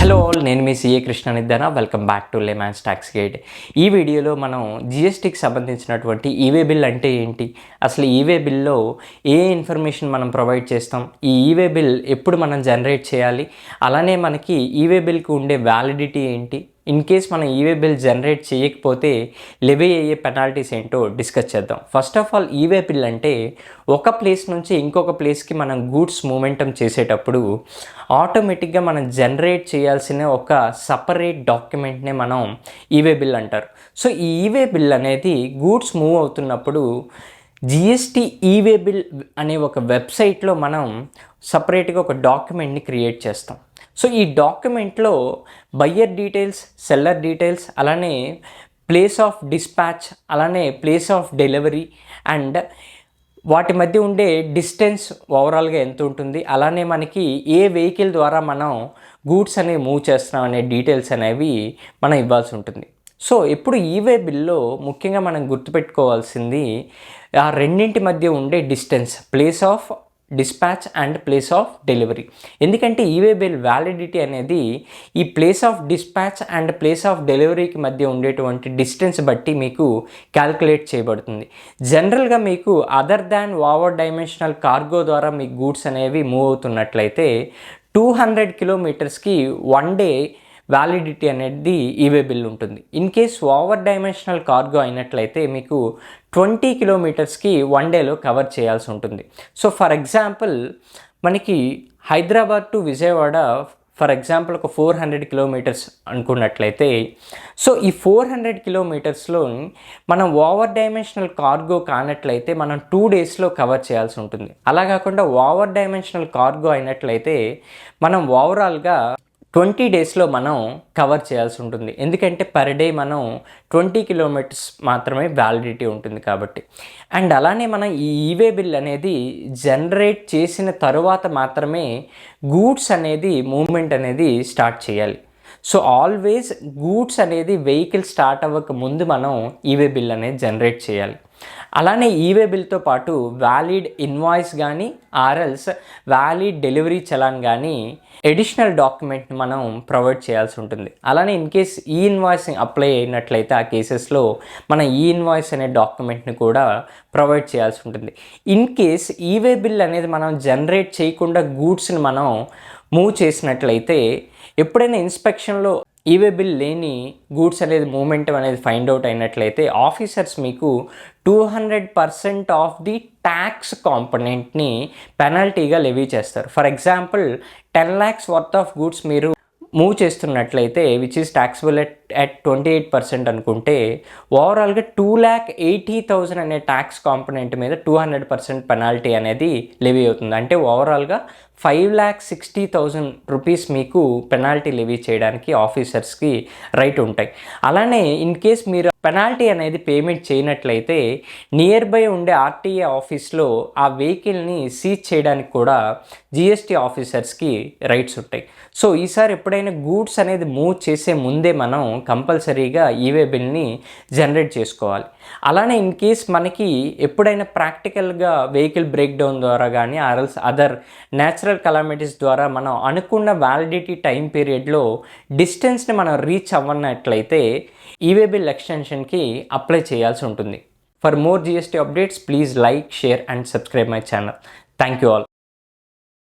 Hello all, నేను మీ CA కృష్ణనిద్దన. Welcome back to layman's tax guide. ఈ వీడియోలో మనం జిఎస్టీకి సంబంధించినటువంటి ఈవే బిల్ అంటే ఏంటి, అసలు ఈవే బిల్లో ఏ ఇన్ఫర్మేషన్ మనం ప్రొవైడ్ చేస్తాం, ఈ ఈవే బిల్ ఎప్పుడు మనం జనరేట్ చేయాలి, అలానే మనకి ఈవే బిల్కి ఉండే వ్యాలిడిటీ ఏంటి, ఇన్ కేస్ మనం ఈవే బిల్ జనరేట్ చేయకపోతే లెవీ అయ్యే పెనాల్టీస్ ఏంటో డిస్కస్ చేద్దాం. First of all, e-way bill అంటే ఒక ప్లేస్ నుంచి ఇంకొక ప్లేస్కి మనం గూడ్స్ మూమెంటం చేసేటప్పుడు ఆటోమేటిక్గా మనం జనరేట్ చేయాల్సిన ఒక సపరేట్ డాక్యుమెంట్నే మనం ఈవే బిల్ అంటారు. సో ఈ ఈవే బిల్ అనేది గూడ్స్ మూవ్ అవుతున్నప్పుడు జిఎస్టీ ఈవే బిల్ అనే ఒక వెబ్సైట్లో మనం సపరేట్గా ఒక డాక్యుమెంట్ని క్రియేట్ చేస్తాం. సో ఈ డాక్యుమెంట్లో బయ్యర్ డీటెయిల్స్, సెల్లర్ డీటెయిల్స్, అలానే ప్లేస్ ఆఫ్ డిస్పాచ్, అలానే ప్లేస్ ఆఫ్ డెలివరీ అండ్ వాటి మధ్య ఉండే డిస్టెన్స్ ఓవరాల్గా ఎంత ఉంటుంది, అలానే మనకి ఏ వెహికల్ ద్వారా మనం గూడ్స్ అనేవి మూవ్ చేస్తున్నాం అనే డీటెయిల్స్ అనేవి మనం ఇవ్వాల్సి ఉంటుంది. సో ఇప్పుడు ఈవే బిల్లో ముఖ్యంగా మనం గుర్తుపెట్టుకోవాల్సింది ఆ రెండింటి మధ్య ఉండే distance, place of dispatch and place of delivery. ఎందుకంటే ఈవే బిల్ వ్యాలిడిటీ అనేది ఈ place of dispatch and place of డెలివరీకి మధ్య ఉండేటువంటి డిస్టెన్స్ బట్టి మీకు క్యాల్కులేట్ చేయబడుతుంది. జనరల్గా మీకు other than over dimensional cargo ద్వారా మీ గూడ్స్ అనేవి మూవ్ అవుతున్నట్లయితే 200 కిలోమీటర్స్కి 1 డే వ్యాలిడిటీ అనేది ఈవే బిల్ ఉంటుంది. In case over dimensional cargo అయినట్లయితే మీకు 20 కిలోమీటర్స్కి 1 డేలో కవర్ చేయాల్సి ఉంటుంది. సో ఫర్ ఎగ్జాంపుల్ మనకి Hyderabad to Vijayawada for example ఒక 400 కిలోమీటర్స్ అనుకున్నట్లయితే, సో ఈ 400 కిలోమీటర్స్లో మనం ఓవర్ డైమెన్షనల్ కార్గో కానట్లయితే మనం 2 డేస్లో కవర్ చేయాల్సి ఉంటుంది. అలా కాకుండా ఓవర్ డైమెన్షనల్ కార్గో అయినట్లయితే మనం ఓవరాల్గా 20 డేస్లో మనం కవర్ చేయాల్సి ఉంటుంది. ఎందుకంటే పర్ డే మనం 20 కిలోమీటర్స్ మాత్రమే వ్యాలిడిటీ ఉంటుంది కాబట్టి. అండ్ అలానే మనం ఈ ఈవే బిల్ అనేది జనరేట్ చేసిన తరువాత మాత్రమే గూడ్స్ అనేది మూవ్మెంట్ అనేది స్టార్ట్ చేయాలి. సో ఆల్వేస్ గూడ్స్ అనేది వెహికల్ స్టార్ట్ అవ్వక ముందు మనం ఈవే బిల్ అనేది జనరేట్ చేయాలి. అలానే ఈవే బిల్తో పాటు వ్యాలిడ్ ఇన్వాయిస్ కానీ ఆర్ఎల్స్ వ్యాలిడ్ డెలివరీ చలాన్ కానీ ఎడిషనల్ డాక్యుమెంట్ని మనం ప్రొవైడ్ చేయాల్సి ఉంటుంది. అలానే in case e invoice apply అయినట్లయితే ఆ కేసెస్లో మనం ఈ ఇన్వాయిస్ అనే డాక్యుమెంట్ని కూడా ప్రొవైడ్ చేయాల్సి ఉంటుంది. ఇన్ కేస్ ఈవే బిల్ అనేది మనం జనరేట్ చేయకుండా గూడ్స్ని మనం మూవ్ చేసినట్లయితే ఎప్పుడైనా ఇన్స్పెక్షన్లో ఈవే బిల్ లేని గూడ్స్ అనేది మూమెంట్ అనేది ఫైండ్ అవుట్ అయినట్లయితే ఆఫీసర్స్ మీకు 200% ఆఫ్ ది ట్యాక్స్ కాంపొనెంట్ని పెనాల్టీగా లెవీ చేస్తారు. For example 10 lakhs worth of goods మీరు మూవ్ చేస్తున్నట్లయితే విచ్ ఈస్ ట్యాక్సిబుల్ at 28% అనుకుంటే ఓవరాల్గా 2,80,000 అనే ట్యాక్స్ కాంపొనెంట్ మీద 200% పెనాల్టీ అనేది లెవీ అవుతుంది. అంటే ఓవరాల్గా 5,60,000 రూపీస్ మీకు పెనాల్టీ లెవీ చేయడానికి ఆఫీసర్స్కి రైట్ ఉంటాయి. అలానే ఇన్ కేస్ మీరు పెనాల్టీ అనేది పేమెంట్ చేయనట్లయితే నియర్ బై ఉండే ఆర్టీఏ ఆఫీస్లో ఆ వెహికల్ని సీజ్ చేయడానికి కూడా జిఎస్టీ ఆఫీసర్స్కి రైట్స్ ఉంటాయి. సో ఈసారి ఎప్పుడైనా గూడ్స్ అనేది మూవ్ చేసే ముందే మనం కంపల్సరీగా ఈవే బిల్ని జనరేట్ చేసుకోవాలి. అలానే ఇన్ కేస్ మనకి ఎప్పుడైనా ప్రాక్టికల్గా వెహికల్ బ్రేక్ డౌన్ ద్వారా కానీ ఆర్ఎల్స్ అదర్ న్యాచురల్ కలామిటీస్ ద్వారా మనం అనుకున్న వ్యాలిడిటీ టైం పీరియడ్లో డిస్టెన్స్ని మనం రీచ్ అవ్వనట్లయితే ఈవే బిల్ ఎక్స్టెన్షన్కి అప్లై చేయాల్సి ఉంటుంది. For more GST updates please like, share and subscribe my channel. Thank you all.